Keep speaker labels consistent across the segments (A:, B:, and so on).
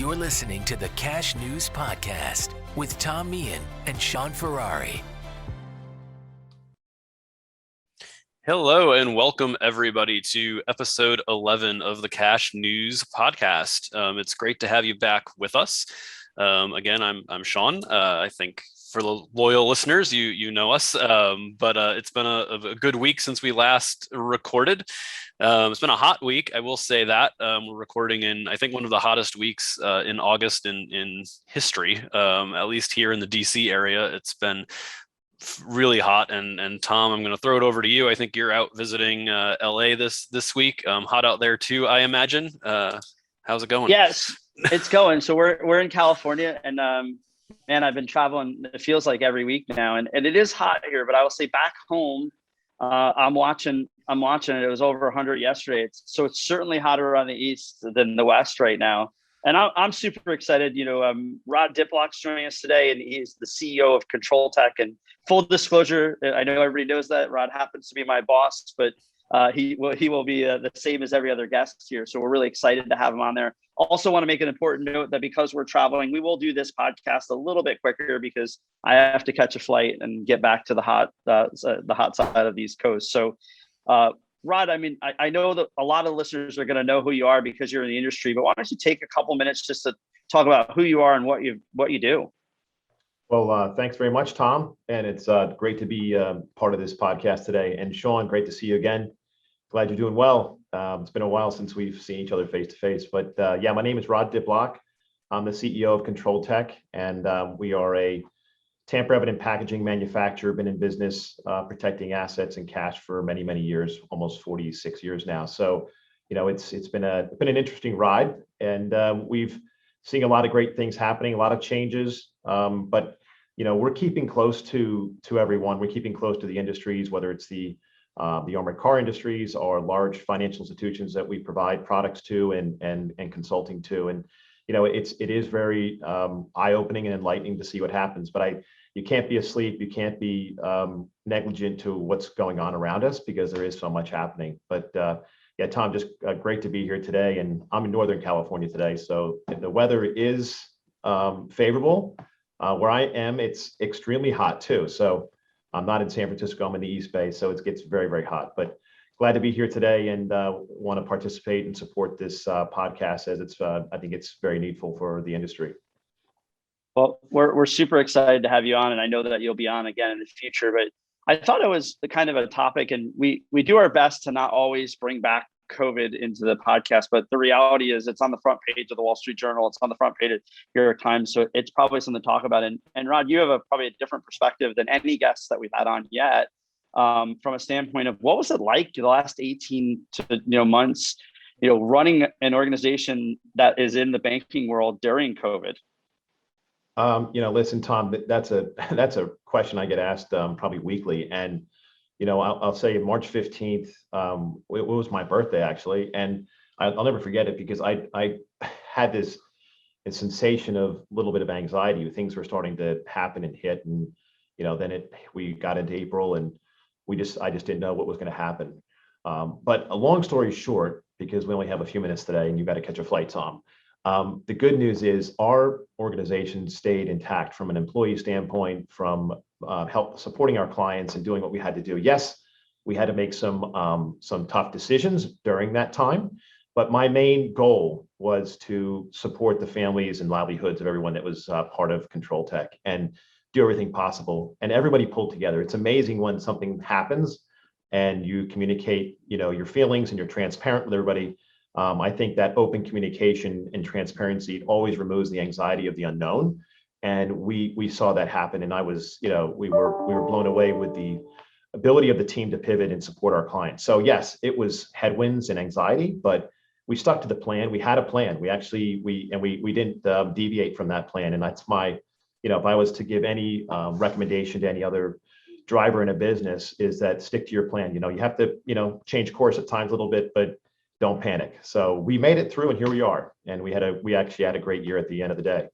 A: You're listening to the Cash News Podcast with Tom Meehan and Shaun Ferrari.
B: Hello and welcome everybody to episode 11 of the Cash News Podcast. It's great to have you back with us. Again, I'm Shaun. I think for the loyal listeners, you know us, but it's been a good week since we last recorded. It's been a hot week, I will say that. We're recording in, I think, one of the hottest weeks in August in history, at least here in the DC area. It's been really hot. And Tom, I'm going to throw it over to you. I think you're out visiting LA this week. Hot out there too, I imagine. How's it going?
C: Yes, it's going. So we're in California, and man, I've been traveling. It feels like every week now, and it is hot here. But I will say, back home, I'm watching it. It was over 100 yesterday. So it's certainly hotter on the east than the west right now. And I'm super excited. Rod Diplock's joining us today, and he's the CEO of CONTROLTEK. And full disclosure, I know everybody knows that Rod happens to be my boss, but he will be the same as every other guest here. So we're really excited to have him on there. Also want to make an important note that because we're traveling, we will do this podcast a little bit quicker because I have to catch a flight and get back to the hot side of the East Coast. So, Rod, I mean, I know that a lot of listeners are going to know who you are because you're in the industry, but why don't you take a couple minutes just to talk about who you are and what you do?
D: Well, thanks very much, Tom. And it's great to be part of this podcast today. And Shaun, great to see you again. Glad you're doing well. It's been a while since we've seen each other face to face, but yeah, my name is Rod Diplock. I'm the CEO of CONTROLTEK, and we are a tamper-evident packaging manufacturer. Been in business protecting assets and cash for many, many years, almost 46 years now. So, it's been an interesting ride, and we've seen a lot of great things happening, a lot of changes, but we're keeping close to everyone. We're keeping close to the industries, whether it's the armored car industries or large financial institutions that we provide products to and consulting to. And it is very eye-opening and enlightening to see what happens. But you can't be asleep. You can't be negligent to what's going on around us because there is so much happening. But yeah, Tom, just great to be here today. And I'm in Northern California today, so the weather is favorable. Where I am, it's extremely hot too. So I'm not in San Francisco. I'm in the East Bay, so it gets very, very hot. But glad to be here today and want to participate and support this podcast as I think it's very needful for the industry.
C: Well, we're super excited to have you on, and I know that you'll be on again in the future. But I thought it was the kind of a topic, and we do our best to not always bring back COVID into the podcast, but the reality is it's on the front page of the Wall Street Journal. It's on the front page of New York Times. So it's probably something to talk about. And Rod, you have probably a different perspective than any guests that we've had on yet, from a standpoint of what was it like the last 18 to months, running an organization that is in the banking world during COVID.
D: Listen, Tom, that's a question I get asked probably weekly. And I'll say March 15th, it was my birthday actually. And I'll never forget it because I had this sensation of a little bit of anxiety. Things were starting to happen and hit. And, then we got into April and I just didn't know what was going to happen. But a long story short, because we only have a few minutes today and you got to catch a flight, Tom. The good news is our organization stayed intact from an employee standpoint, from help supporting our clients and doing what we had to do. Yes, we had to make some tough decisions during that time, but my main goal was to support the families and livelihoods of everyone that was part of CONTROLTEK and do everything possible. And everybody pulled together. It's amazing when something happens and you communicate, your feelings and you're transparent with everybody. I think that open communication and transparency always removes the anxiety of the unknown. And we saw that happen. And I was, we were blown away with the ability of the team to pivot and support our clients. So yes, it was headwinds and anxiety, but we stuck to the plan. We had a plan. We didn't deviate from that plan. And that's my, if I was to give any recommendation to any other driver in a business, is that stick to your plan. You have to, change course at times a little bit, but don't panic. So we made it through and here we are. And we actually had a great year at the end of the day.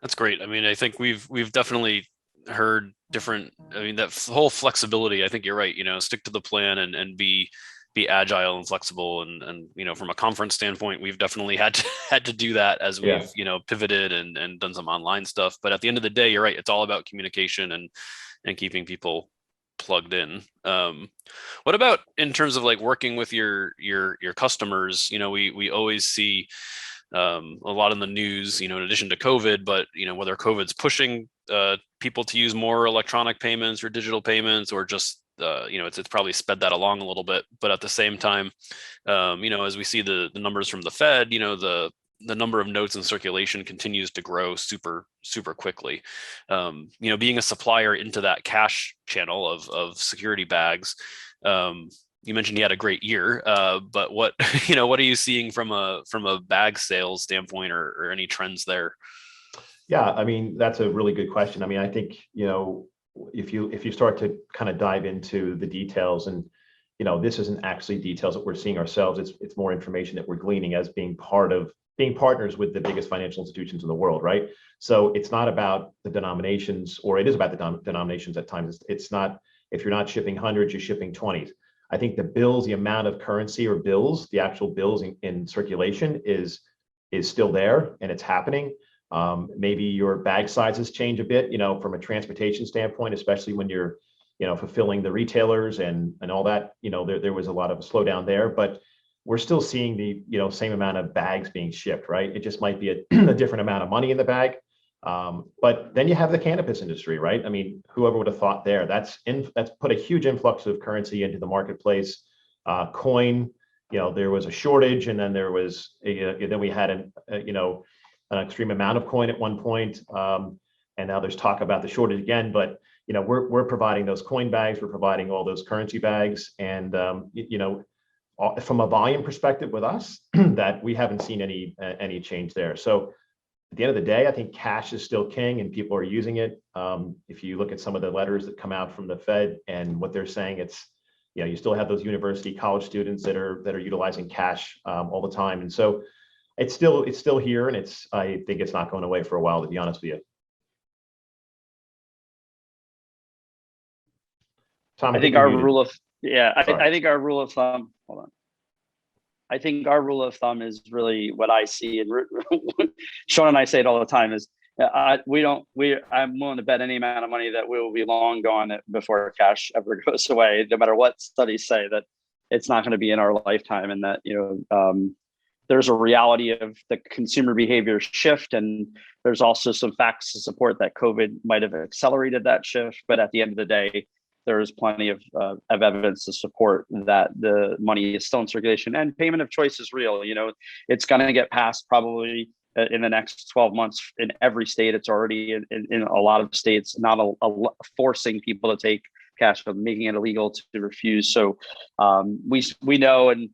B: That's great. I mean, I think we've definitely heard different, that whole flexibility. I think you're right, stick to the plan and be be agile and flexible. And from a conference standpoint, we've definitely had to do that as we've pivoted and done some online stuff. But at the end of the day, you're right. It's all about communication and keeping people plugged in. What about in terms of like working with your customers? We always see a lot in the news, in addition to COVID, but whether COVID's pushing people to use more electronic payments or digital payments, or just it's probably sped that along a little bit. But at the same time, as we see the numbers from the Fed, the number of notes in circulation continues to grow super quickly. Being a supplier into that cash channel of security bags, you mentioned you had a great year, but what what are you seeing from a bag sales standpoint, or any trends there?
D: Yeah, I mean, that's a really good question. I mean, I think, if you start to kind of dive into the details, and this isn't actually details that we're seeing ourselves, it's more information that we're gleaning as being partners with the biggest financial institutions in the world, right? So it's not about the denominations, or it is about the denominations at times. It's not, if you're not shipping hundreds, you're shipping 20s. I think the bills, the amount of currency or bills, the actual bills in circulation is still there, and it's happening. Maybe your bag sizes change a bit, from a transportation standpoint, especially when you're, fulfilling the retailers and all that. There was a lot of a slowdown there, but we're still seeing the, same amount of bags being shipped, right? It just might be a different amount of money in the bag. But then you have the cannabis industry, right? I mean, whoever would have thought there? That's put a huge influx of currency into the marketplace. Coin, there was a shortage, and then then we had an extreme amount of coin at one point, and now there's talk about the shortage again. But we're providing those coin bags, we're providing all those currency bags, and from a volume perspective with us, that we haven't seen any change there. So at the end of the day, I think cash is still king, and people are using it. If you look at some of the letters that come out from the Fed and what they're saying, it's you still have those university college students that are utilizing cash all the time, and so it's still here, and I think it's not going away for a while, to be honest with you. Tom,
C: I think our rule of thumb. Hold on. I think our rule of thumb is really what I see, and Shaun and I say it all the time, is I'm willing to bet any amount of money that we will be long gone before cash ever goes away, no matter what studies say, that it's not going to be in our lifetime, and that there's a reality of the consumer behavior shift, and there's also some facts to support that COVID might have accelerated that shift. But at the end of the day, there is plenty of evidence to support that the money is still in circulation, and payment of choice is real. It's going to get passed probably in the next 12 months in every state. It's already in a lot of states, not forcing people to take cash, but making it illegal to refuse. So we know, and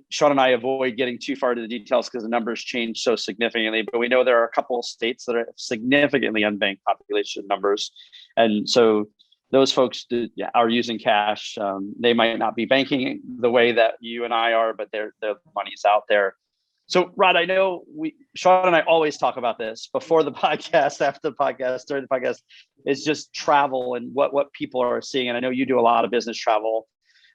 C: Shaun and I avoid getting too far into the details because the numbers change so significantly, but we know there are a couple of states that are significantly unbanked population numbers. And so those folks are using cash. They might not be banking the way that you and I are, but their money's out there. So Rod, I know Shaun and I always talk about this before the podcast, after the podcast, during the podcast, is just travel and what people are seeing. And I know you do a lot of business travel.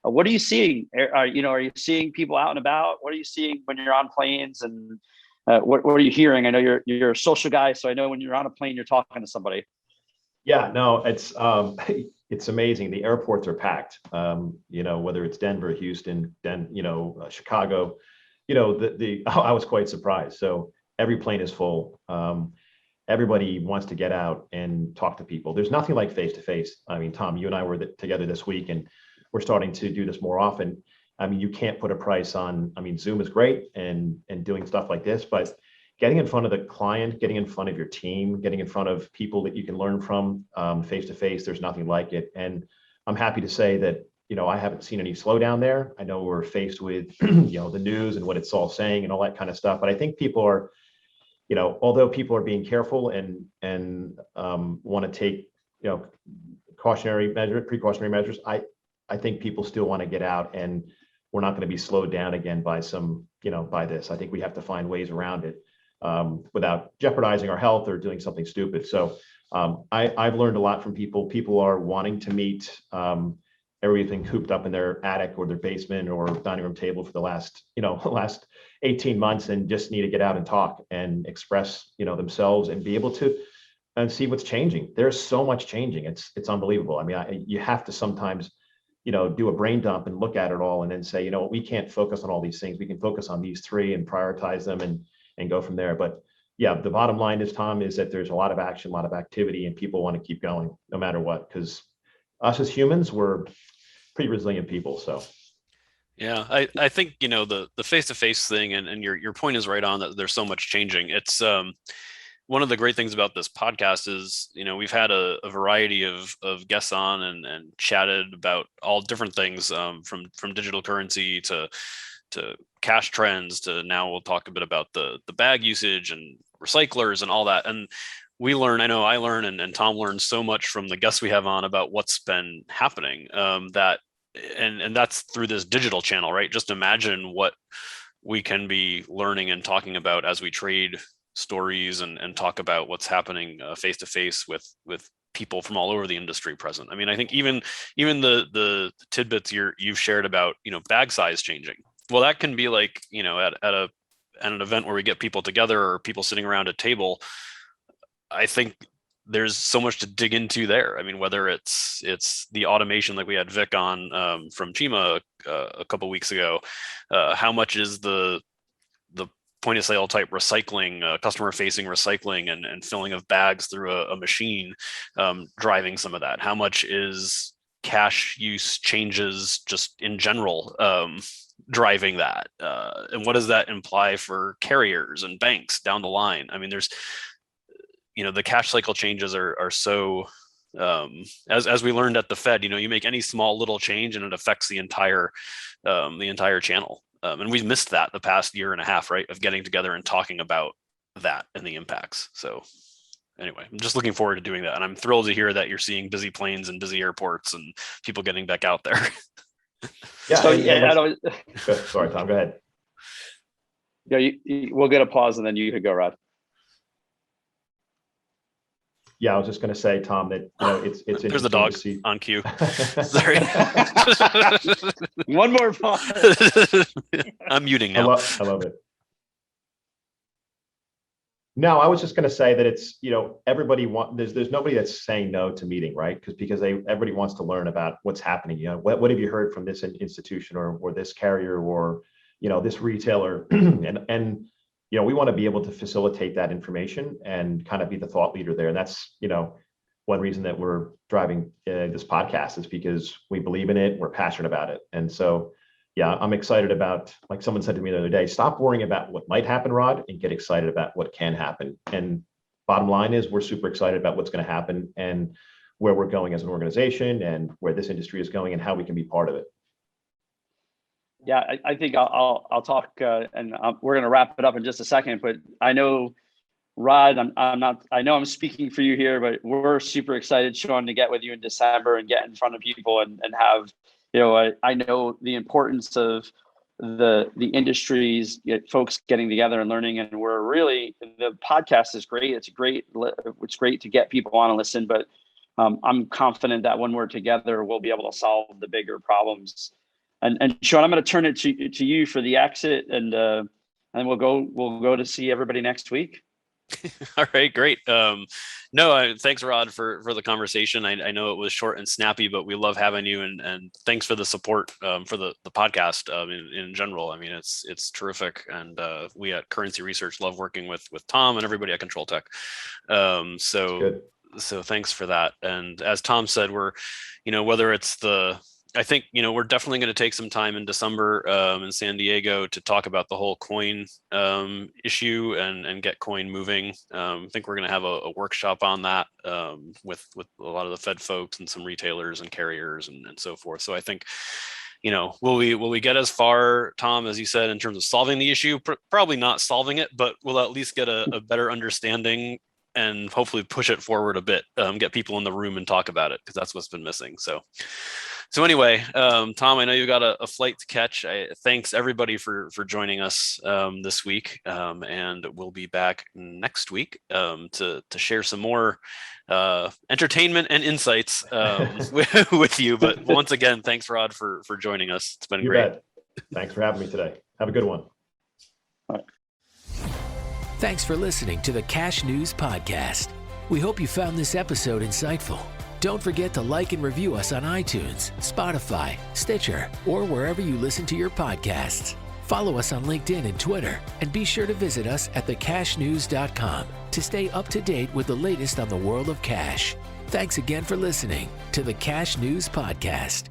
C: What are you seeing? Are you seeing people out and about? What are you seeing when you're on planes? And what are you hearing? I know you're a social guy, so I know when you're on a plane, you're talking to somebody.
D: Yeah, no, it's amazing. The airports are packed. Whether it's Denver, Houston, Chicago. I was quite surprised. So every plane is full. Everybody wants to get out and talk to people. There's nothing like face to face. I mean, Tom, you and I were together this week, and we're starting to do this more often. I mean, you can't put a price on. I mean, Zoom is great and doing stuff like this, but getting in front of the client, getting in front of your team, getting in front of people that you can learn from face to face, there's nothing like it. And I'm happy to say that, I haven't seen any slowdown there. I know we're faced with, the news and what it's all saying and all that kind of stuff. But I think people are, although people are being careful and want to take, precautionary measures, I think people still want to get out, and we're not going to be slowed down again by by this. I think we have to find ways around it without jeopardizing our health or doing something stupid. So I've learned a lot from people. People are wanting to meet. everything cooped up in their attic or their basement or dining room table for the last 18 months and just need to get out and talk and express, themselves and be able to and see what's changing. There's so much changing. It's unbelievable. I mean, you have to sometimes, do a brain dump and look at it all and then say, we can't focus on all these things. We can focus on these three and prioritize them and go from there. But yeah, the bottom line is, Tom, is that there's a lot of action, a lot of activity, and people want to keep going no matter what, because us as humans, we're pretty resilient people. So
B: yeah, I think, the face-to-face thing and your point is right on, that there's so much changing. It's one of the great things about this podcast is, we've had a variety of guests on and chatted about all different things, from digital currency to cash trends to now we'll talk a bit about the bag usage and recyclers and all that. And we learn, I know I learn, and Tom learns so much from the guests we have on about what's been happening, that and that's through this digital channel, right? Just imagine what we can be learning and talking about as we trade stories and talk about what's happening face to face with people from all over the industry present. I mean, I think even the tidbits you've shared about, bag size changing. Well, that can be like, at an event where we get people together or people sitting around a table. I think there's so much to dig into there. I mean, whether it's the automation, like we had Vic on from Chima a couple weeks ago, how much is the point of sale type recycling, customer facing recycling and filling of bags through a machine, driving some of that? How much is cash use changes just in general, driving that? And what does that imply for carriers and banks down the line? I mean, there's, the cash cycle changes are so, as we learned at the Fed, you make any small little change and it affects the entire channel. And we've missed that the past year and a half, right, of getting together and talking about that and the impacts. So anyway, I'm just looking forward to doing that. And I'm thrilled to hear that you're seeing busy planes and busy airports and people getting back out there.
C: Yeah. So
D: sorry, Tom, go ahead.
C: Yeah, we'll get a pause and then you could go, Rod.
D: Yeah, I was just going to say, Tom, that it's
B: there's a dog on cue. Sorry.
C: One more pause.
B: I'm muting now.
D: I love it. No, I was just going to say that it's, everybody there's nobody that's saying no to meeting, right? Because everybody wants to learn about what's happening. What have you heard from this institution or this carrier or this retailer, and we want to be able to facilitate that information and kind of be the thought leader there. And that's, one reason that we're driving this podcast is because we believe in it. We're passionate about it. And so, yeah, I'm excited about, like someone said to me the other day, stop worrying about what might happen, Rod, and get excited about what can happen. And bottom line is we're super excited about what's going to happen and where we're going as an organization and where this industry is going and how we can be part of it.
C: Yeah, I think I'll talk, and we're going to wrap it up in just a second. But I know, Rod, I know I'm speaking for you here, but we're super excited, Shaun, to get with you in December and get in front of people and have, I know the importance of the industries, folks getting together and learning, and we're really, the podcast is great. It's great to get people on and listen, but I'm confident that when we're together, we'll be able to solve the bigger problems. And Shaun, I'm going to turn it to you for the exit, and we'll go to see everybody next week.
B: All right, great. Thanks, Rod, for the conversation. I know it was short and snappy, but we love having you, and thanks for the support for the podcast in general. I mean, it's terrific, and we at Currency Research love working with Tom and everybody at CONTROLTEK. So thanks for that. And as Tom said, we're, whether it's I think, we're definitely going to take some time in December in San Diego to talk about the whole coin issue and get coin moving. I think we're going to have a workshop on that with a lot of the Fed folks and some retailers and carriers and so forth. So I think, will we get as far, Tom, as you said, in terms of solving the issue? Probably not solving it, but we'll at least get a better understanding and hopefully push it forward a bit, get people in the room and talk about it, because that's what's been missing. So anyway, Tom, I know you got a flight to catch. Thanks everybody for joining us this week, and we'll be back next week to share some more entertainment and insights with you. But once again, thanks, Rod, for joining us. It's been great.
D: Bet. Thanks for having me today. Have a good one.
A: Thanks for listening to the Cash News Podcast. We hope you found this episode insightful. Don't forget to like and review us on iTunes, Spotify, Stitcher, or wherever you listen to your podcasts. Follow us on LinkedIn and Twitter, and be sure to visit us at thecashnews.com to stay up to date with the latest on the world of cash. Thanks again for listening to the Cash News Podcast.